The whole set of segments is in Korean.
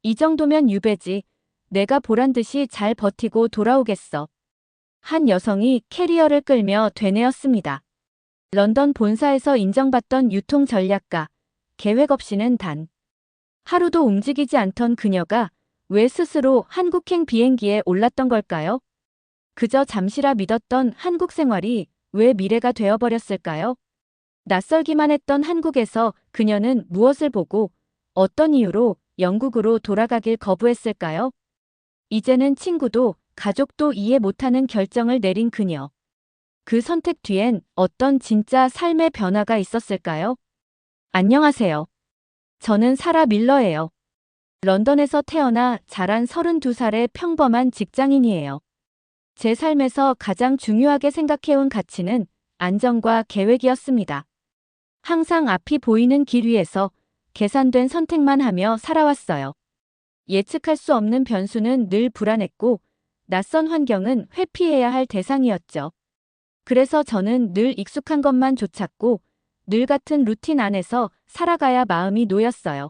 이 정도면 유배지. 내가 보란듯이 잘 버티고 돌아오겠어. 한 여성이 캐리어를 끌며 되뇌었습니다. 런던 본사에서 인정받던 유통 전략가. 계획 없이는 단 하루도 움직이지 않던 그녀가 왜 스스로 한국행 비행기에 올랐던 걸까요? 그저 잠시라 믿었던 한국 생활이 왜 미래가 되어버렸을까요? 낯설기만 했던 한국에서 그녀는 무엇을 보고 어떤 이유로 영국으로 돌아가길 거부했을까요? 이제는 친구도 가족도 이해 못하는 결정을 내린 그녀. 그 선택 뒤엔 어떤 진짜 삶의 변화가 있었을까요? 안녕하세요. 저는 사라 밀러예요. 런던에서 태어나 자란 32살의 평범한 직장인이에요. 제 삶에서 가장 중요하게 생각해온 가치는 안정과 계획이었습니다. 항상 앞이 보이는 길 위에서 계산된 선택만 하며 살아왔어요. 예측할 수 없는 변수는 늘 불안했고 낯선 환경은 회피해야 할 대상이었죠. 그래서 저는 늘 익숙한 것만 좇았고 늘 같은 루틴 안에서 살아가야 마음이 놓였어요.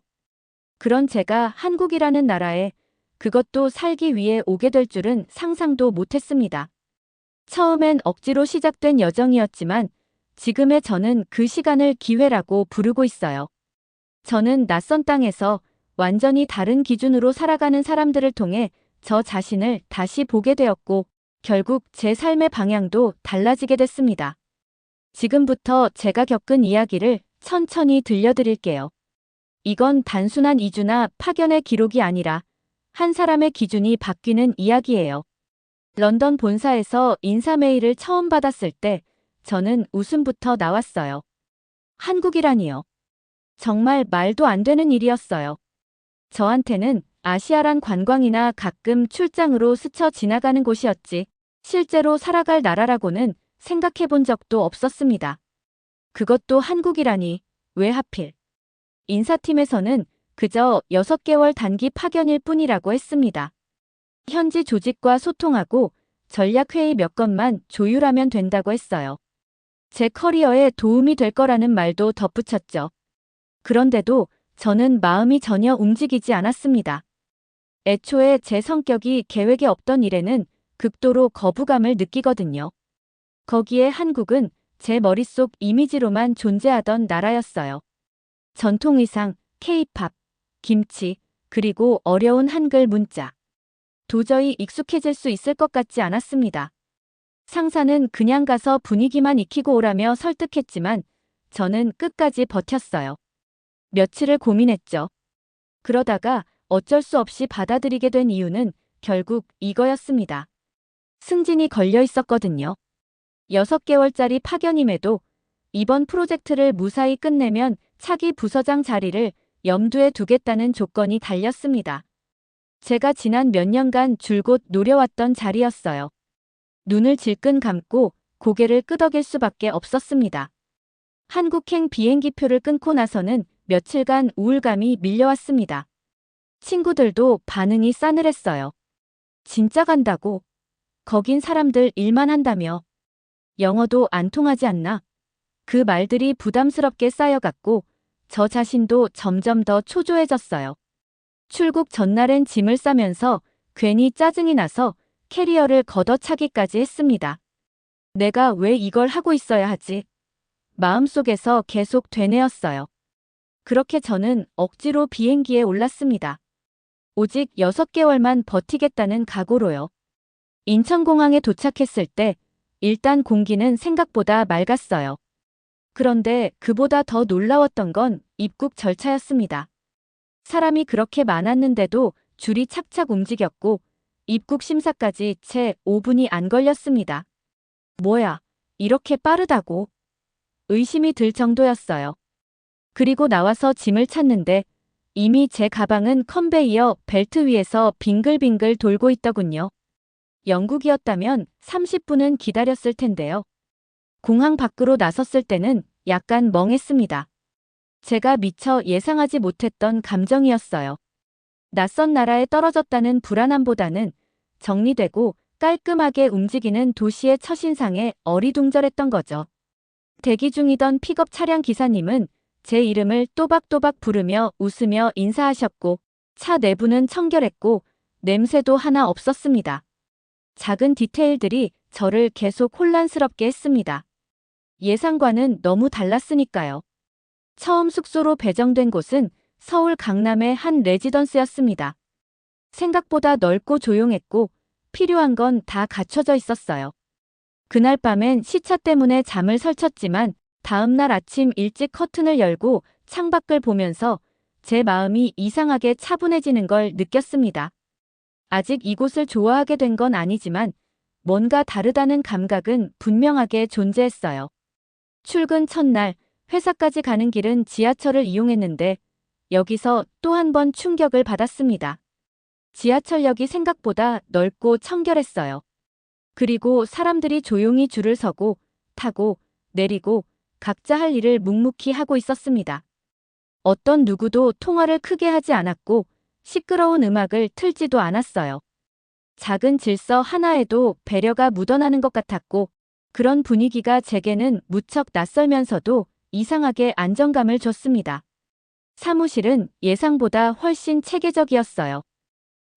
그런 제가 한국이라는 나라에 그것도 살기 위해 오게 될 줄은 상상도 못했습니다. 처음엔 억지로 시작된 여정이었지만 지금의 저는 그 시간을 기회라고 부르고 있어요. 저는 낯선 땅에서 완전히 다른 기준으로 살아가는 사람들을 통해 저 자신을 다시 보게 되었고 결국 제 삶의 방향도 달라지게 됐습니다. 지금부터 제가 겪은 이야기를 천천히 들려드릴게요. 이건 단순한 이주나 파견의 기록이 아니라 한 사람의 기준이 바뀌는 이야기예요. 런던 본사에서 인사 메일을 처음 받았을 때 저는 웃음부터 나왔어요. 한국이라니요. 정말 말도 안 되는 일이었어요. 저한테는 아시아란 관광이나 가끔 출장으로 스쳐 지나가는 곳이었지 실제로 살아갈 나라라고는 생각해 본 적도 없었습니다. 그것도 한국이라니 왜 하필. 인사팀에서는 그저 6개월 단기 파견일 뿐이라고 했습니다. 현지 조직과 소통하고 전략회의 몇 건만 조율하면 된다고 했어요. 제 커리어에 도움이 될 거라는 말도 덧붙였죠. 그런데도 저는 마음이 전혀 움직이지 않았습니다. 애초에 제 성격이 계획에 없던 일에는 극도로 거부감을 느끼거든요. 거기에 한국은 제 머릿속 이미지로만 존재하던 나라였어요. 전통 의상, K-팝, 김치, 그리고 어려운 한글 문자. 도저히 익숙해질 수 있을 것 같지 않았습니다. 상사는 그냥 가서 분위기만 익히고 오라며 설득했지만 저는 끝까지 버텼어요. 며칠을 고민했죠. 그러다가 어쩔 수 없이 받아들이게 된 이유는 결국 이거였습니다. 승진이 걸려 있었거든요. 6개월짜리 파견임에도 이번 프로젝트를 무사히 끝내면 차기 부서장 자리를 염두에 두겠다는 조건이 달렸습니다. 제가 지난 몇 년간 줄곧 노려왔던 자리였어요. 눈을 질끈 감고 고개를 끄덕일 수밖에 없었습니다. 한국행 비행기표를 끊고 나서는 며칠간 우울감이 밀려왔습니다. 친구들도 반응이 싸늘했어요. 진짜 간다고? 거긴 사람들 일만 한다며. 영어도 안 통하지 않나? 그 말들이 부담스럽게 쌓여갔고 저 자신도 점점 더 초조해졌어요. 출국 전날엔 짐을 싸면서 괜히 짜증이 나서 캐리어를 걷어차기까지 했습니다. 내가 왜 이걸 하고 있어야 하지? 마음속에서 계속 되뇌었어요. 그렇게 저는 억지로 비행기에 올랐습니다. 오직 6개월만 버티겠다는 각오로요. 인천공항에 도착했을 때 일단 공기는 생각보다 맑았어요. 그런데 그보다 더 놀라웠던 건 입국 절차였습니다. 사람이 그렇게 많았는데도 줄이 착착 움직였고 입국 심사까지 채 5분이 안 걸렸습니다. 뭐야, 이렇게 빠르다고? 의심이 들 정도였어요. 그리고 나와서 짐을 찾는데 이미 제 가방은 컨베이어 벨트 위에서 빙글빙글 돌고 있더군요. 영국이었다면 30분은 기다렸을 텐데요. 공항 밖으로 나섰을 때는 약간 멍했습니다. 제가 미처 예상하지 못했던 감정이었어요. 낯선 나라에 떨어졌다는 불안함보다는 정리되고 깔끔하게 움직이는 도시의 첫인상에 어리둥절했던 거죠. 대기 중이던 픽업 차량 기사님은 제 이름을 또박또박 부르며 웃으며 인사하셨고 차 내부는 청결했고 냄새도 하나 없었습니다. 작은 디테일들이 저를 계속 혼란스럽게 했습니다. 예상과는 너무 달랐으니까요. 처음 숙소로 배정된 곳은 서울 강남의 한 레지던스였습니다. 생각보다 넓고 조용했고 필요한 건 다 갖춰져 있었어요. 그날 밤엔 시차 때문에 잠을 설쳤지만 다음날 아침 일찍 커튼을 열고 창밖을 보면서 제 마음이 이상하게 차분해지는 걸 느꼈습니다. 아직 이곳을 좋아하게 된 건 아니지만 뭔가 다르다는 감각은 분명하게 존재했어요. 출근 첫날 회사까지 가는 길은 지하철을 이용했는데 여기서 또 한 번 충격을 받았습니다. 지하철역이 생각보다 넓고 청결했어요. 그리고 사람들이 조용히 줄을 서고 타고 내리고 각자 할 일을 묵묵히 하고 있었습니다. 어떤 누구도 통화를 크게 하지 않았고 시끄러운 음악을 틀지도 않았어요. 작은 질서 하나에도 배려가 묻어나는 것 같았고 그런 분위기가 제게는 무척 낯설면서도 이상하게 안정감을 줬습니다. 사무실은 예상보다 훨씬 체계적이었어요.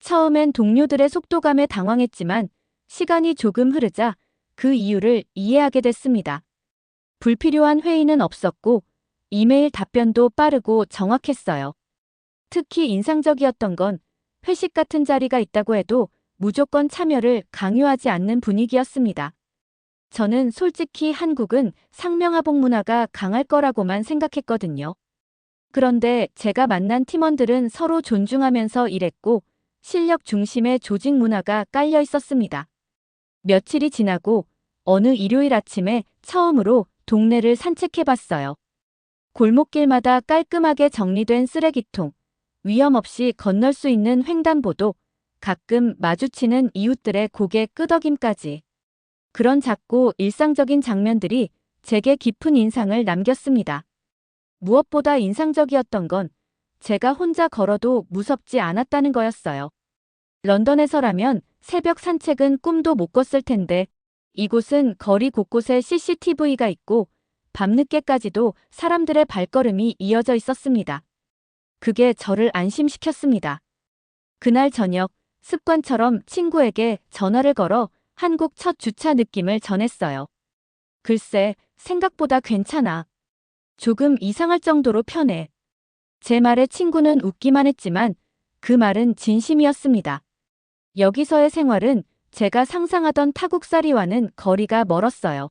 처음엔 동료들의 속도감에 당황했지만 시간이 조금 흐르자 그 이유를 이해하게 됐습니다. 불필요한 회의는 없었고 이메일 답변도 빠르고 정확했어요. 특히 인상적이었던 건 회식 같은 자리가 있다고 해도 무조건 참여를 강요하지 않는 분위기였습니다. 저는 솔직히 한국은 상명하복 문화가 강할 거라고만 생각했거든요. 그런데 제가 만난 팀원들은 서로 존중하면서 일했고 실력 중심의 조직 문화가 깔려 있었습니다. 며칠이 지나고 어느 일요일 아침에 처음으로 동네를 산책해봤어요. 골목길마다 깔끔하게 정리된 쓰레기통, 위험 없이 건널 수 있는 횡단보도, 가끔 마주치는 이웃들의 고개 끄덕임까지. 그런 작고 일상적인 장면들이 제게 깊은 인상을 남겼습니다. 무엇보다 인상적이었던 건 제가 혼자 걸어도 무섭지 않았다는 거였어요. 런던에서라면 새벽 산책은 꿈도 못 꿨을 텐데 이곳은 거리 곳곳에 CCTV가 있고 밤늦게까지도 사람들의 발걸음이 이어져 있었습니다. 그게 저를 안심시켰습니다. 그날 저녁 습관처럼 친구에게 전화를 걸어 한국 첫 주차 느낌을 전했어요. 글쎄, 생각보다 괜찮아. 조금 이상할 정도로 편해. 제 말에 친구는 웃기만 했지만 그 말은 진심이었습니다. 여기서의 생활은 제가 상상하던 타국살이와는 거리가 멀었어요.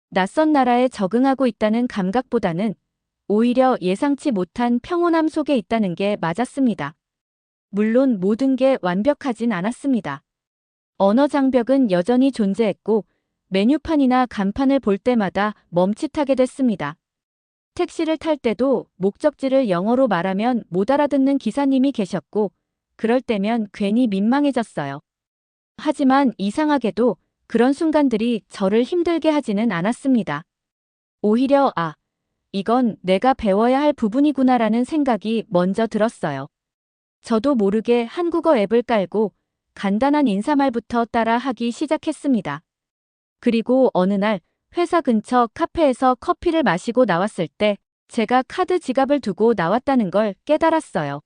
낯선 나라에 적응하고 있다는 감각보다는 오히려 예상치 못한 평온함 속에 있다는 게 맞았습니다. 물론 모든 게 완벽하진 않았습니다. 언어 장벽은 여전히 존재했고 메뉴판이나 간판을 볼 때마다 멈칫하게 됐습니다. 택시를 탈 때도 목적지를 영어로 말하면 못 알아듣는 기사님이 계셨고 그럴 때면 괜히 민망해졌어요. 하지만 이상하게도 그런 순간들이 저를 힘들게 하지는 않았습니다. 오히려 이건 내가 배워야 할 부분이구나라는 생각이 먼저 들었어요. 저도 모르게 한국어 앱을 깔고 간단한 인사말부터 따라 하기 시작했습니다. 그리고 어느 날 회사 근처 카페에서 커피를 마시고 나왔을 때 제가 카드 지갑을 두고 나왔다는 걸 깨달았어요.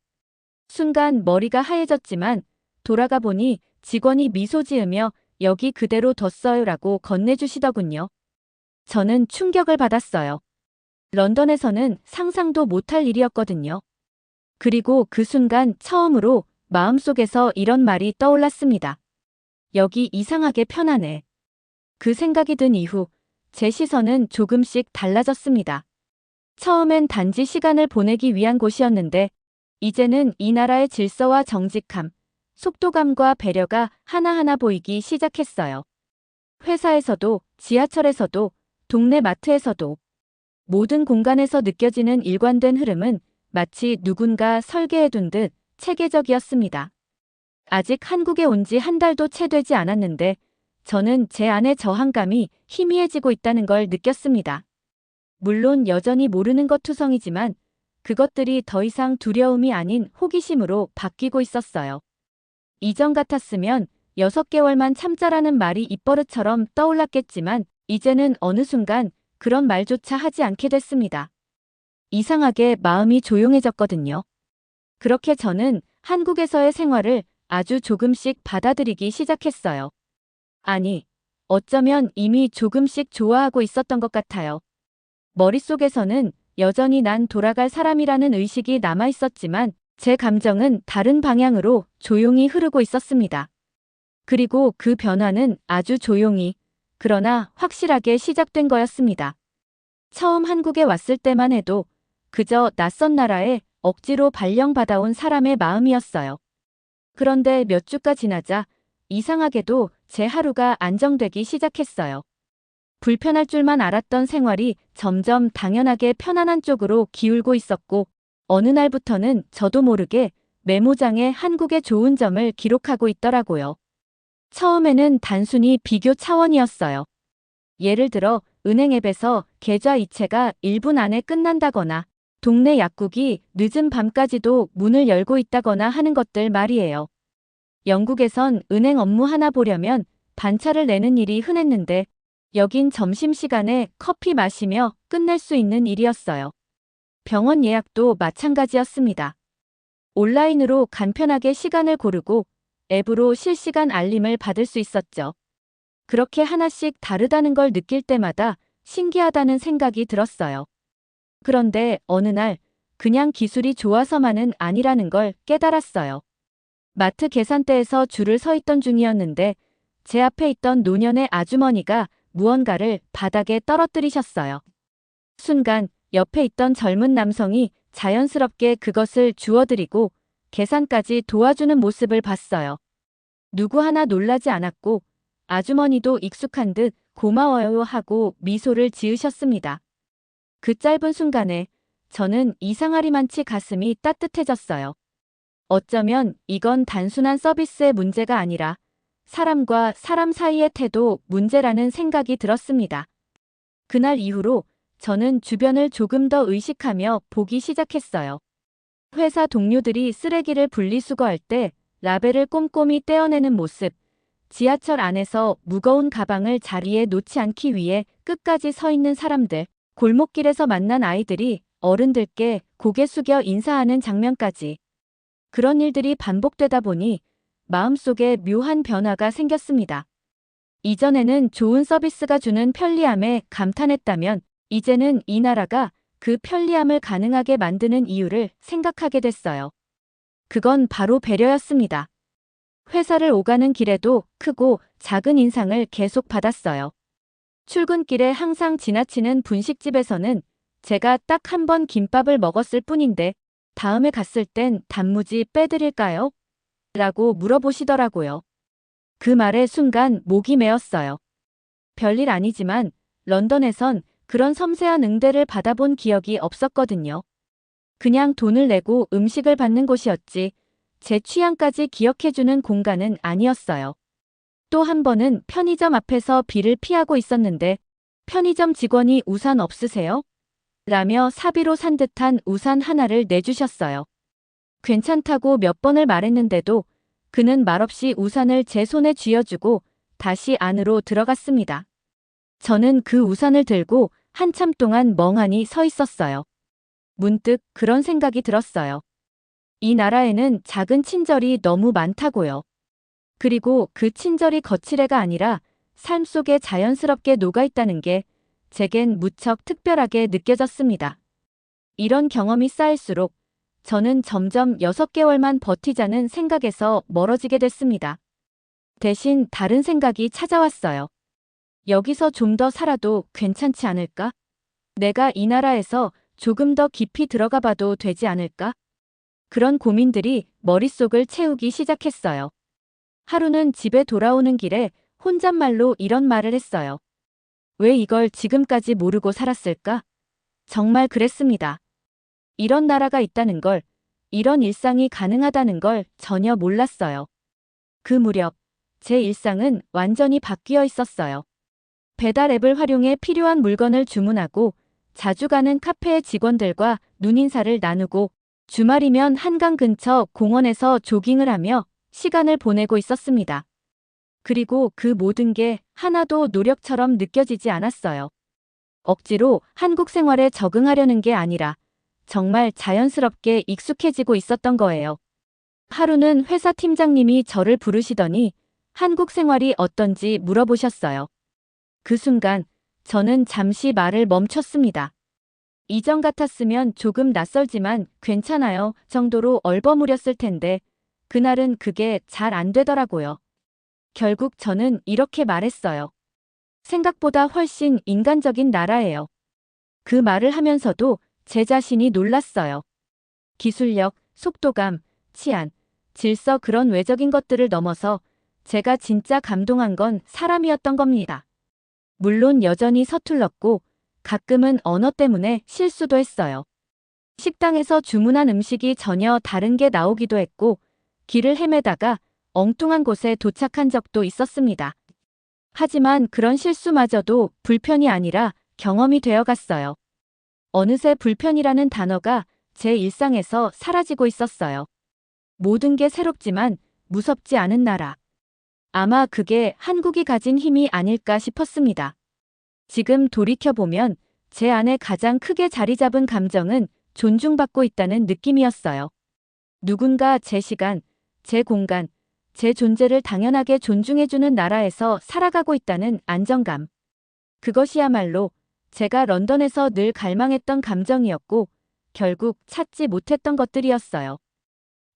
순간 머리가 하얘졌지만 돌아가 보니 직원이 미소 지으며 여기 그대로 뒀어요라고 건네주시더군요. 저는 충격을 받았어요. 런던에서는 상상도 못할 일이었거든요. 그리고 그 순간 처음으로 마음속에서 이런 말이 떠올랐습니다. 여기 이상하게 편하네. 그 생각이 든 이후 제 시선은 조금씩 달라졌습니다. 처음엔 단지 시간을 보내기 위한 곳이었는데 이제는 이 나라의 질서와 정직함, 속도감과 배려가 하나하나 보이기 시작했어요. 회사에서도, 지하철에서도, 동네 마트에서도 모든 공간에서 느껴지는 일관된 흐름은 마치 누군가 설계해둔 듯 체계적이었습니다. 아직 한국에 온 지 한 달도 채 되지 않았는데 저는 제 안의 저항감이 희미해지고 있다는 걸 느꼈습니다. 물론 여전히 모르는 것 투성이지만 그것들이 더 이상 두려움이 아닌 호기심으로 바뀌고 있었어요. 이전 같았으면 6개월만 참자라는 말이 입버릇처럼 떠올랐겠지만 이제는 어느 순간 그런 말조차 하지 않게 됐습니다. 이상하게 마음이 조용해졌거든요. 그렇게 저는 한국에서의 생활을 아주 조금씩 받아들이기 시작했어요. 아니, 어쩌면 이미 조금씩 좋아하고 있었던 것 같아요. 머릿속에서는 여전히 난 돌아갈 사람이라는 의식이 남아 있었지만 제 감정은 다른 방향으로 조용히 흐르고 있었습니다. 그리고 그 변화는 아주 조용히, 그러나 확실하게 시작된 거였습니다. 처음 한국에 왔을 때만 해도 그저 낯선 나라에 억지로 발령받아온 사람의 마음이었어요. 그런데 몇 주가 지나자 이상하게도 제 하루가 안정되기 시작했어요. 불편할 줄만 알았던 생활이 점점 당연하게 편안한 쪽으로 기울고 있었고, 어느 날부터는 저도 모르게 메모장에 한국의 좋은 점을 기록하고 있더라고요. 처음에는 단순히 비교 차원이었어요. 예를 들어 은행 앱에서 계좌 이체가 1분 안에 끝난다거나 동네 약국이 늦은 밤까지도 문을 열고 있다거나 하는 것들 말이에요. 영국에선 은행 업무 하나 보려면 반차를 내는 일이 흔했는데 여긴 점심시간에 커피 마시며 끝낼 수 있는 일이었어요. 병원 예약도 마찬가지였습니다. 온라인으로 간편하게 시간을 고르고 앱으로 실시간 알림을 받을 수 있었죠. 그렇게 하나씩 다르다는 걸 느낄 때마다 신기하다는 생각이 들었어요. 그런데 어느 날 그냥 기술이 좋아서만은 아니라는 걸 깨달았어요. 마트 계산대에서 줄을 서 있던 중이었는데 제 앞에 있던 노년의 아주머니가 무언가를 바닥에 떨어뜨리셨어요. 순간 옆에 있던 젊은 남성이 자연스럽게 그것을 주워드리고 계산까지 도와주는 모습을 봤어요. 누구 하나 놀라지 않았고 아주머니도 익숙한 듯 고마워요 하고 미소를 지으셨습니다. 그 짧은 순간에 저는 이상하리만치 가슴이 따뜻해졌어요. 어쩌면 이건 단순한 서비스의 문제가 아니라 사람과 사람 사이의 태도 문제라는 생각이 들었습니다. 그날 이후로 저는 주변을 조금 더 의식하며 보기 시작했어요. 회사 동료들이 쓰레기를 분리수거할 때 라벨을 꼼꼼히 떼어내는 모습, 지하철 안에서 무거운 가방을 자리에 놓지 않기 위해 끝까지 서 있는 사람들, 골목길에서 만난 아이들이 어른들께 고개 숙여 인사하는 장면까지. 그런 일들이 반복되다 보니 마음속에 묘한 변화가 생겼습니다. 이전에는 좋은 서비스가 주는 편리함에 감탄했다면 이제는 이 나라가 그 편리함을 가능하게 만드는 이유를 생각하게 됐어요. 그건 바로 배려였습니다. 회사를 오가는 길에도 크고 작은 인상을 계속 받았어요. 출근길에 항상 지나치는 분식집에서는 제가 딱 한 번 김밥을 먹었을 뿐인데 다음에 갔을 땐 단무지 빼드릴까요? 라고 물어보시더라고요. 그 말에 순간 목이 메었어요. 별일 아니지만 런던에선 그런 섬세한 응대를 받아본 기억이 없었거든요. 그냥 돈을 내고 음식을 받는 곳이었지 제 취향까지 기억해주는 공간은 아니었어요. 또 한 번은 편의점 앞에서 비를 피하고 있었는데 편의점 직원이 우산 없으세요? 라며 사비로 산 듯한 우산 하나를 내주셨어요. 괜찮다고 몇 번을 말했는데도 그는 말없이 우산을 제 손에 쥐어주고 다시 안으로 들어갔습니다. 저는 그 우산을 들고 한참 동안 멍하니 서 있었어요. 문득 그런 생각이 들었어요. 이 나라에는 작은 친절이 너무 많다고요. 그리고 그 친절이 거칠애가 아니라 삶 속에 자연스럽게 녹아있다는 게 제겐 무척 특별하게 느껴졌습니다. 이런 경험이 쌓일수록 저는 점점 6개월만 버티자는 생각에서 멀어지게 됐습니다. 대신 다른 생각이 찾아왔어요. 여기서 좀 더 살아도 괜찮지 않을까? 내가 이 나라에서 조금 더 깊이 들어가 봐도 되지 않을까? 그런 고민들이 머릿속을 채우기 시작했어요. 하루는 집에 돌아오는 길에 혼잣말로 이런 말을 했어요. 왜 이걸 지금까지 모르고 살았을까? 정말 그랬습니다. 이런 나라가 있다는 걸, 이런 일상이 가능하다는 걸 전혀 몰랐어요. 그 무렵, 제 일상은 완전히 바뀌어 있었어요. 배달 앱을 활용해 필요한 물건을 주문하고 자주 가는 카페의 직원들과 눈인사를 나누고 주말이면 한강 근처 공원에서 조깅을 하며 시간을 보내고 있었습니다. 그리고 그 모든 게 하나도 노력처럼 느껴지지 않았어요. 억지로 한국 생활에 적응하려는 게 아니라 정말 자연스럽게 익숙해지고 있었던 거예요. 하루는 회사 팀장님이 저를 부르시더니 한국 생활이 어떤지 물어보셨어요. 그 순간 저는 잠시 말을 멈췄습니다. 이전 같았으면 조금 낯설지만 괜찮아요 정도로 얼버무렸을 텐데 그날은 그게 잘 안 되더라고요. 결국 저는 이렇게 말했어요. 생각보다 훨씬 인간적인 나라예요. 그 말을 하면서도 제 자신이 놀랐어요. 기술력, 속도감, 치안, 질서 그런 외적인 것들을 넘어서 제가 진짜 감동한 건 사람이었던 겁니다. 물론 여전히 서툴렀고 가끔은 언어 때문에 실수도 했어요. 식당에서 주문한 음식이 전혀 다른 게 나오기도 했고 길을 헤매다가 엉뚱한 곳에 도착한 적도 있었습니다. 하지만 그런 실수마저도 불편이 아니라 경험이 되어 갔어요. 어느새 불편이라는 단어가 제 일상에서 사라지고 있었어요. 모든 게 새롭지만 무섭지 않은 나라. 아마 그게 한국이 가진 힘이 아닐까 싶었습니다. 지금 돌이켜보면 제 안에 가장 크게 자리 잡은 감정은 존중받고 있다는 느낌이었어요. 누군가 제 시간, 제 공간, 제 존재를 당연하게 존중해주는 나라에서 살아가고 있다는 안정감. 그것이야말로 제가 런던에서 늘 갈망했던 감정이었고 결국 찾지 못했던 것들이었어요.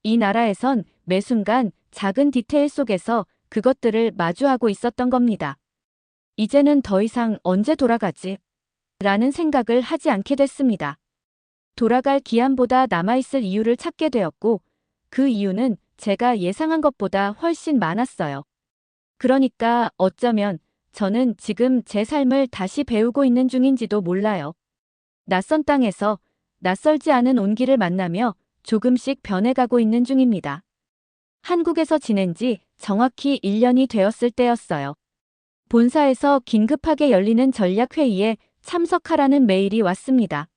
이 나라에선 매 순간 작은 디테일 속에서 그것들을 마주하고 있었던 겁니다. 이제는 더 이상 언제 돌아가지? 라는 생각을 하지 않게 됐습니다. 돌아갈 기한보다 남아있을 이유를 찾게 되었고 그 이유는 제가 예상한 것보다 훨씬 많았어요. 그러니까 어쩌면 저는 지금 제 삶을 다시 배우고 있는 중인지도 몰라요. 낯선 땅에서 낯설지 않은 온기를 만나며 조금씩 변해가고 있는 중입니다. 한국에서 지낸 지 정확히 1년이 되었을 때였어요. 본사에서 긴급하게 열리는 전략회의에 참석하라는 메일이 왔습니다.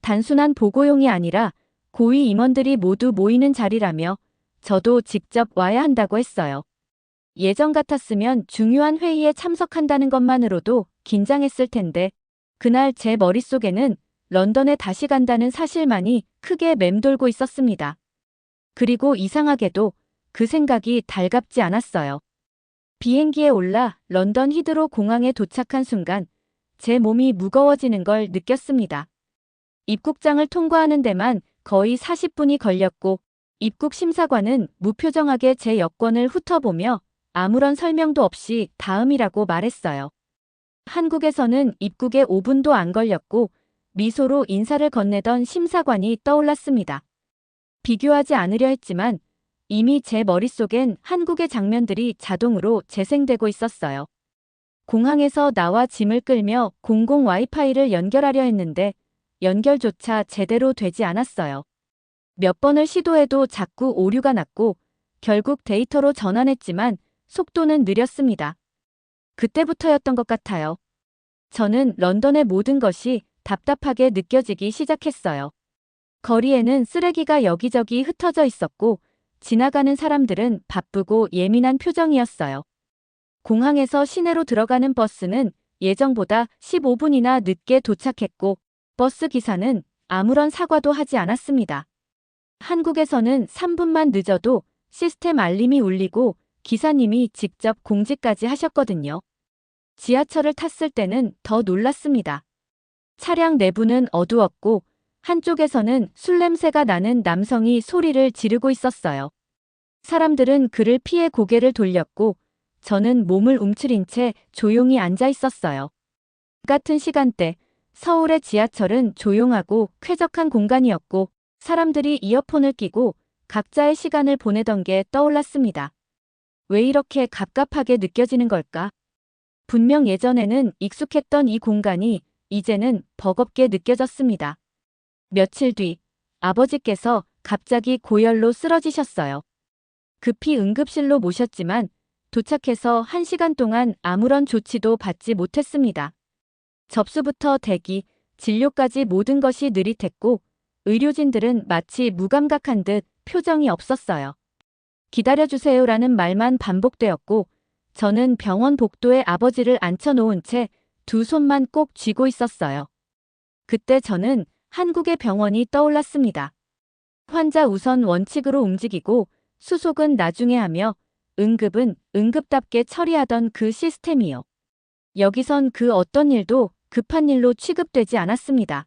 단순한 보고용이 아니라 고위 임원들이 모두 모이는 자리라며 저도 직접 와야 한다고 했어요. 예전 같았으면 중요한 회의에 참석한다는 것만으로도 긴장했을 텐데 그날 제 머릿속에는 런던에 다시 간다는 사실만이 크게 맴돌고 있었습니다. 그리고 이상하게도 그 생각이 달갑지 않았어요. 비행기에 올라 런던 히드로 공항에 도착한 순간 제 몸이 무거워지는 걸 느꼈습니다. 입국장을 통과하는 데만 거의 40분이 걸렸고 입국 심사관은 무표정하게 제 여권을 훑어보며 아무런 설명도 없이 다음이라고 말했어요. 한국에서는 입국에 5분도 안 걸렸고 미소로 인사를 건네던 심사관이 떠올랐습니다. 비교하지 않으려 했지만 이미 제 머릿속엔 한국의 장면들이 자동으로 재생되고 있었어요. 공항에서 나와 짐을 끌며 공공 와이파이를 연결하려 했는데 연결조차 제대로 되지 않았어요. 몇 번을 시도해도 자꾸 오류가 났고 결국 데이터로 전환했지만 속도는 느렸습니다. 그때부터였던 것 같아요. 저는 런던의 모든 것이 답답하게 느껴지기 시작했어요. 거리에는 쓰레기가 여기저기 흩어져 있었고 지나가는 사람들은 바쁘고 예민한 표정이었어요. 공항에서 시내로 들어가는 버스는 예정보다 15분이나 늦게 도착했고 버스 기사는 아무런 사과도 하지 않았습니다. 한국에서는 3분만 늦어도 시스템 알림이 울리고 기사님이 직접 공지까지 하셨거든요. 지하철을 탔을 때는 더 놀랐습니다. 차량 내부는 어두웠고 한쪽에서는 술 냄새가 나는 남성이 소리를 지르고 있었어요. 사람들은 그를 피해 고개를 돌렸고 저는 몸을 움츠린 채 조용히 앉아 있었어요. 같은 시간대 서울의 지하철은 조용하고 쾌적한 공간이었고 사람들이 이어폰을 끼고 각자의 시간을 보내던 게 떠올랐습니다. 왜 이렇게 갑갑하게 느껴지는 걸까? 분명 예전에는 익숙했던 이 공간이 이제는 버겁게 느껴졌습니다. 며칠 뒤 아버지께서 갑자기 고열로 쓰러지셨어요. 급히 응급실로 모셨지만 도착해서 1시간 동안 아무런 조치도 받지 못했습니다. 접수부터 대기, 진료까지 모든 것이 느릿했고 의료진들은 마치 무감각한 듯 표정이 없었어요. 기다려주세요라는 말만 반복되었고 저는 병원 복도에 아버지를 앉혀놓은 채 두 손만 꼭 쥐고 있었어요. 그때 저는 한국의 병원이 떠올랐습니다. 환자 우선 원칙으로 움직이고 수속은 나중에 하며 응급은 응급답게 처리하던 그 시스템이요. 여기선 그 어떤 일도 급한 일로 취급되지 않았습니다.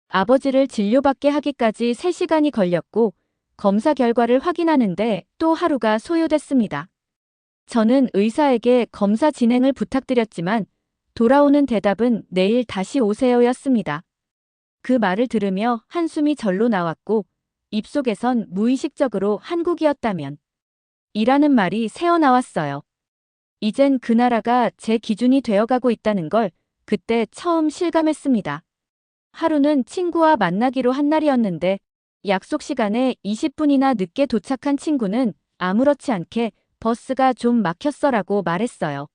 아버지를 진료받게 하기까지 3시간이 걸렸고 검사 결과를 확인하는데 또 하루가 소요됐습니다. 저는 의사에게 검사 진행을 부탁드렸지만 돌아오는 대답은 내일 다시 오세요였습니다. 그 말을 들으며 한숨이 절로 나왔고 입속에선 무의식적으로 한국이었다면 이라는 말이 새어나왔어요. 이젠 그 나라가 제 기준이 되어가고 있다는 걸 그때 처음 실감했습니다. 하루는 친구와 만나기로 한 날이었는데 약속 시간에 20분이나 늦게 도착한 친구는 아무렇지 않게 버스가 좀 막혔어라고 말했어요.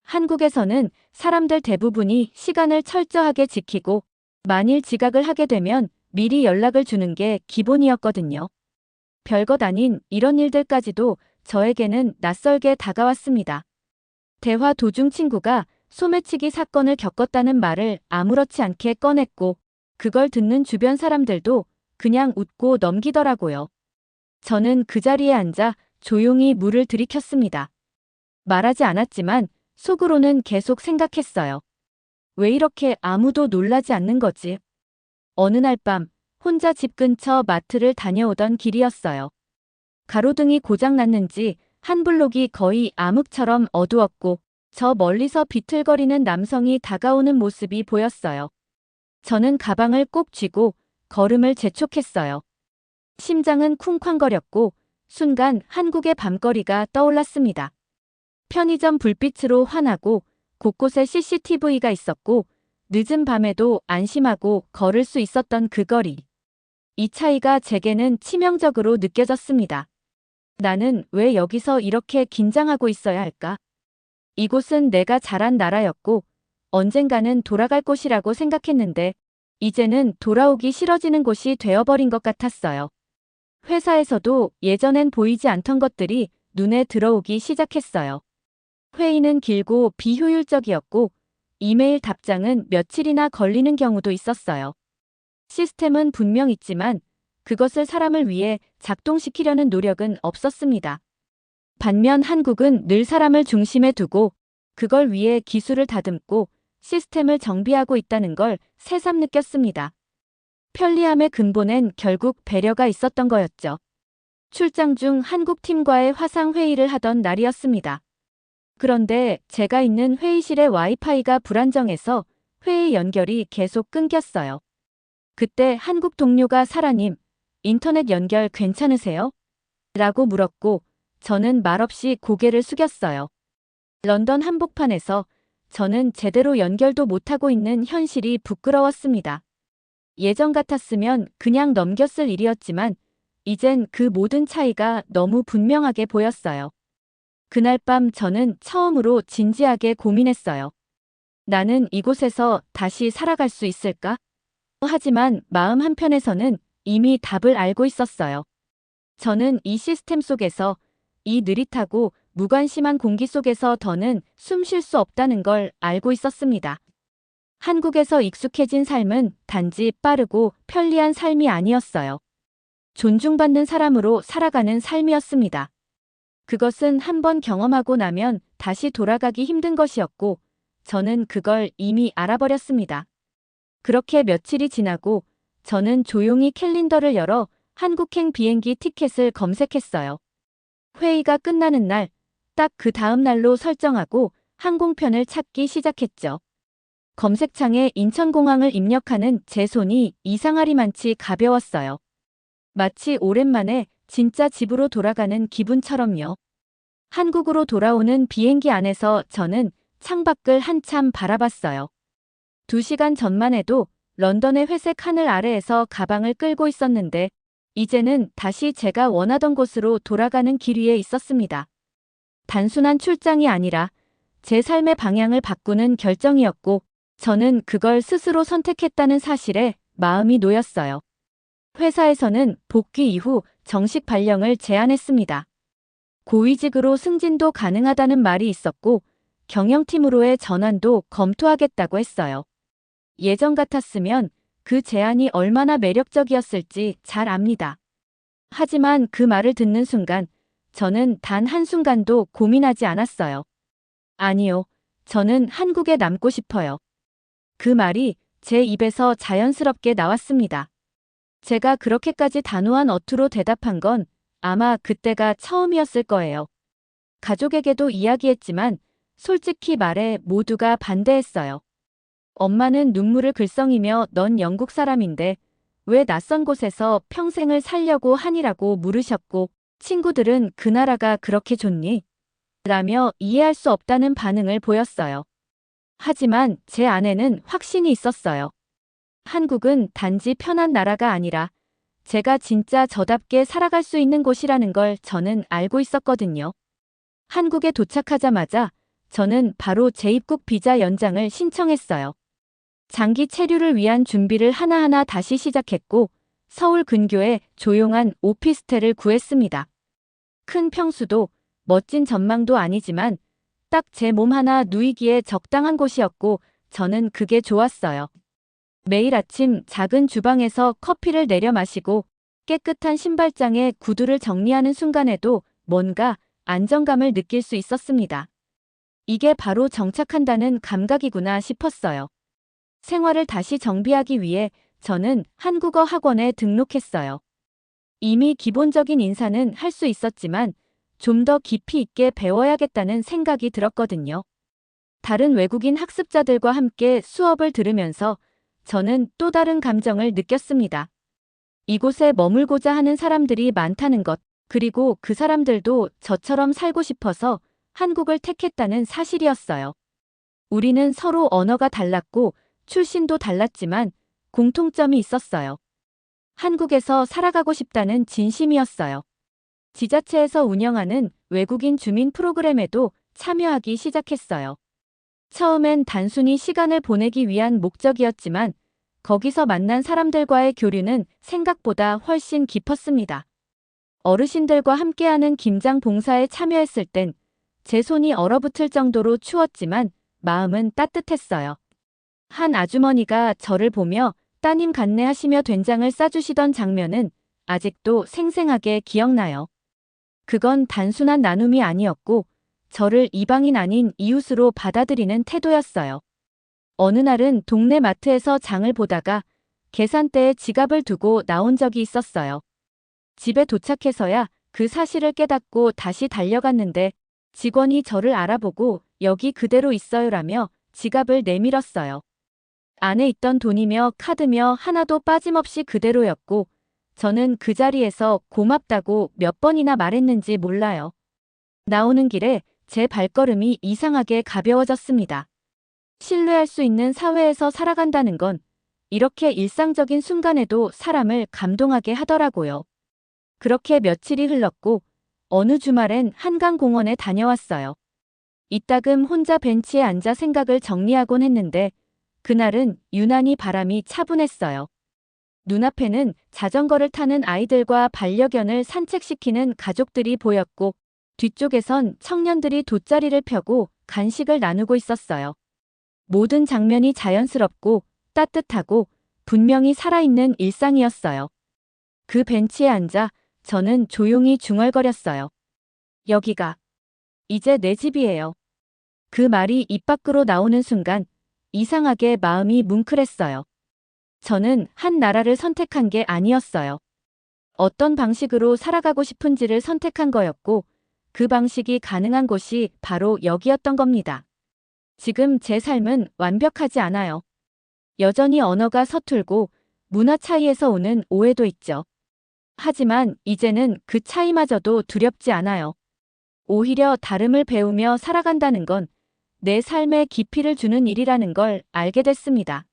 한국에서는 사람들 대부분이 시간을 철저하게 지키고 만일 지각을 하게 되면 미리 연락을 주는 게 기본이었거든요. 별것 아닌 이런 일들까지도 저에게는 낯설게 다가왔습니다. 대화 도중 친구가 소매치기 사건을 겪었다는 말을 아무렇지 않게 꺼냈고 그걸 듣는 주변 사람들도 그냥 웃고 넘기더라고요. 저는 그 자리에 앉아 조용히 물을 들이켰습니다. 말하지 않았지만 속으로는 계속 생각했어요. 왜 이렇게 아무도 놀라지 않는 거지? 어느 날 밤 혼자 집 근처 마트를 다녀오던 길이었어요. 가로등이 고장났는지 한 블록이 거의 암흑처럼 어두웠고 저 멀리서 비틀거리는 남성이 다가오는 모습이 보였어요. 저는 가방을 꼭 쥐고 걸음을 재촉했어요. 심장은 쿵쾅거렸고 순간 한국의 밤거리가 떠올랐습니다. 편의점 불빛으로 환하고 곳곳에 CCTV가 있었고 늦은 밤에도 안심하고 걸을 수 있었던 그 거리. 이 차이가 제게는 치명적으로 느껴졌습니다. 나는 왜 여기서 이렇게 긴장하고 있어야 할까? 이곳은 내가 자란 나라였고 언젠가는 돌아갈 곳이라고 생각했는데 이제는 돌아오기 싫어지는 곳이 되어버린 것 같았어요. 회사에서도 예전엔 보이지 않던 것들이 눈에 들어오기 시작했어요. 회의는 길고 비효율적이었고 이메일 답장은 며칠이나 걸리는 경우도 있었어요. 시스템은 분명 있지만 그것을 사람을 위해 작동시키려는 노력은 없었습니다. 반면 한국은 늘 사람을 중심에 두고 그걸 위해 기술을 다듬고 시스템을 정비하고 있다는 걸 새삼 느꼈습니다. 편리함의 근본엔 결국 배려가 있었던 거였죠. 출장 중 한국 팀과의 화상 회의를 하던 날이었습니다. 그런데 제가 있는 회의실의 와이파이가 불안정해서 회의 연결이 계속 끊겼어요. 그때 한국 동료가 사라님, 인터넷 연결 괜찮으세요? 라고 물었고 저는 말없이 고개를 숙였어요. 런던 한복판에서 저는 제대로 연결도 못하고 있는 현실이 부끄러웠습니다. 예전 같았으면 그냥 넘겼을 일이었지만 이젠 그 모든 차이가 너무 분명하게 보였어요. 그날 밤 저는 처음으로 진지하게 고민했어요. 나는 이곳에서 다시 살아갈 수 있을까? 하지만 마음 한편에서는 이미 답을 알고 있었어요. 저는 이 시스템 속에서 이 느릿하고 무관심한 공기 속에서 더는 숨 쉴 수 없다는 걸 알고 있었습니다. 한국에서 익숙해진 삶은 단지 빠르고 편리한 삶이 아니었어요. 존중받는 사람으로 살아가는 삶이었습니다. 그것은 한번 경험하고 나면 다시 돌아가기 힘든 것이었고 저는 그걸 이미 알아버렸습니다. 그렇게 며칠이 지나고 저는 조용히 캘린더를 열어 한국행 비행기 티켓을 검색했어요. 회의가 끝나는 날, 딱 그 다음 날로 설정하고 항공편을 찾기 시작했죠. 검색창에 인천공항을 입력하는 제 손이 이상하리만치 가벼웠어요. 마치 오랜만에 진짜 집으로 돌아가는 기분처럼요. 한국으로 돌아오는 비행기 안에서 저는 창밖을 한참 바라봤어요. 2시간 전만 해도 런던의 회색 하늘 아래에서 가방을 끌고 있었는데 이제는 다시 제가 원하던 곳으로 돌아가는 길 위에 있었습니다. 단순한 출장이 아니라 제 삶의 방향을 바꾸는 결정이었고 저는 그걸 스스로 선택했다는 사실에 마음이 놓였어요. 회사에서는 복귀 이후 정식 발령을 제안했습니다. 고위직으로 승진도 가능하다는 말이 있었고 경영팀으로의 전환도 검토하겠다고 했어요. 예전 같았으면 그 제안이 얼마나 매력적이었을지 잘 압니다. 하지만 그 말을 듣는 순간 저는 단 한순간도 고민하지 않았어요. 아니요. 저는 한국에 남고 싶어요. 그 말이 제 입에서 자연스럽게 나왔습니다. 제가 그렇게까지 단호한 어투로 대답한 건 아마 그때가 처음이었을 거예요. 가족에게도 이야기했지만 솔직히 말해 모두가 반대했어요. 엄마는 눈물을 글썽이며 넌 영국 사람인데 왜 낯선 곳에서 평생을 살려고 하니라고 물으셨고 친구들은 그 나라가 그렇게 좋니? 라며 이해할 수 없다는 반응을 보였어요. 하지만 제 안에는 확신이 있었어요. 한국은 단지 편한 나라가 아니라 제가 진짜 저답게 살아갈 수 있는 곳이라는 걸 저는 알고 있었거든요. 한국에 도착하자마자 저는 바로 재입국 비자 연장을 신청했어요. 장기 체류를 위한 준비를 하나하나 다시 시작했고 서울 근교에 조용한 오피스텔을 구했습니다. 큰 평수도 멋진 전망도 아니지만 딱 제 몸 하나 누이기에 적당한 곳이었고 저는 그게 좋았어요. 매일 아침 작은 주방에서 커피를 내려 마시고 깨끗한 신발장에 구두를 정리하는 순간에도 뭔가 안정감을 느낄 수 있었습니다. 이게 바로 정착한다는 감각이구나 싶었어요. 생활을 다시 정비하기 위해 저는 한국어 학원에 등록했어요. 이미 기본적인 인사는 할 수 있었지만 좀 더 깊이 있게 배워야겠다는 생각이 들었거든요. 다른 외국인 학습자들과 함께 수업을 들으면서 저는 또 다른 감정을 느꼈습니다. 이곳에 머물고자 하는 사람들이 많다는 것, 그리고 그 사람들도 저처럼 살고 싶어서 한국을 택했다는 사실이었어요. 우리는 서로 언어가 달랐고 출신도 달랐지만 공통점이 있었어요. 한국에서 살아가고 싶다는 진심이었어요. 지자체에서 운영하는 외국인 주민 프로그램에도 참여하기 시작했어요. 처음엔 단순히 시간을 보내기 위한 목적이었지만 거기서 만난 사람들과의 교류는 생각보다 훨씬 깊었습니다. 어르신들과 함께하는 김장 봉사에 참여했을 땐 제 손이 얼어붙을 정도로 추웠지만 마음은 따뜻했어요. 한 아주머니가 저를 보며 따님 같네 하시며 된장을 싸주시던 장면은 아직도 생생하게 기억나요. 그건 단순한 나눔이 아니었고 저를 이방인 아닌 이웃으로 받아들이는 태도였어요. 어느 날은 동네 마트에서 장을 보다가 계산대에 지갑을 두고 나온 적이 있었어요. 집에 도착해서야 그 사실을 깨닫고 다시 달려갔는데 직원이 저를 알아보고 여기 그대로 있어요라며 지갑을 내밀었어요. 안에 있던 돈이며 카드며 하나도 빠짐없이 그대로였고 저는 그 자리에서 고맙다고 몇 번이나 말했는지 몰라요. 나오는 길에 제 발걸음이 이상하게 가벼워졌습니다. 신뢰할 수 있는 사회에서 살아간다는 건 이렇게 일상적인 순간에도 사람을 감동하게 하더라고요. 그렇게 며칠이 흘렀고 어느 주말엔 한강공원에 다녀왔어요. 이따금 혼자 벤치에 앉아 생각을 정리하곤 했는데 그날은 유난히 바람이 차분했어요. 눈앞에는 자전거를 타는 아이들과 반려견을 산책시키는 가족들이 보였고 뒤쪽에선 청년들이 돗자리를 펴고 간식을 나누고 있었어요. 모든 장면이 자연스럽고 따뜻하고 분명히 살아있는 일상이었어요. 그 벤치에 앉아 저는 조용히 중얼거렸어요. 여기가 이제 내 집이에요. 그 말이 입 밖으로 나오는 순간 이상하게 마음이 뭉클했어요. 저는 한 나라를 선택한 게 아니었어요. 어떤 방식으로 살아가고 싶은지를 선택한 거였고 그 방식이 가능한 곳이 바로 여기였던 겁니다. 지금 제 삶은 완벽하지 않아요. 여전히 언어가 서툴고 문화 차이에서 오는 오해도 있죠. 하지만 이제는 그 차이마저도 두렵지 않아요. 오히려 다름을 배우며 살아간다는 건 내 삶에 깊이를 주는 일이라는 걸 알게 됐습니다.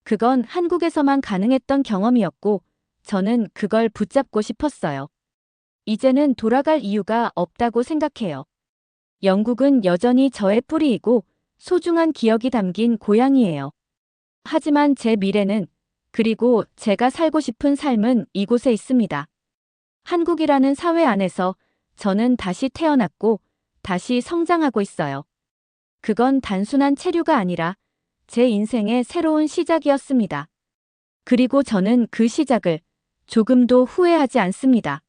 그건 한국에서만 가능했던 경험이었고 저는 그걸 붙잡고 싶었어요. 이제는 돌아갈 이유가 없다고 생각해요. 영국은 여전히 저의 뿌리이고 소중한 기억이 담긴 고향이에요. 하지만 제 미래는 그리고 제가 살고 싶은 삶은 이곳에 있습니다. 한국이라는 사회 안에서 저는 다시 태어났고 다시 성장하고 있어요. 그건 단순한 체류가 아니라 제 인생의 새로운 시작이었습니다. 그리고 저는 그 시작을 조금도 후회하지 않습니다.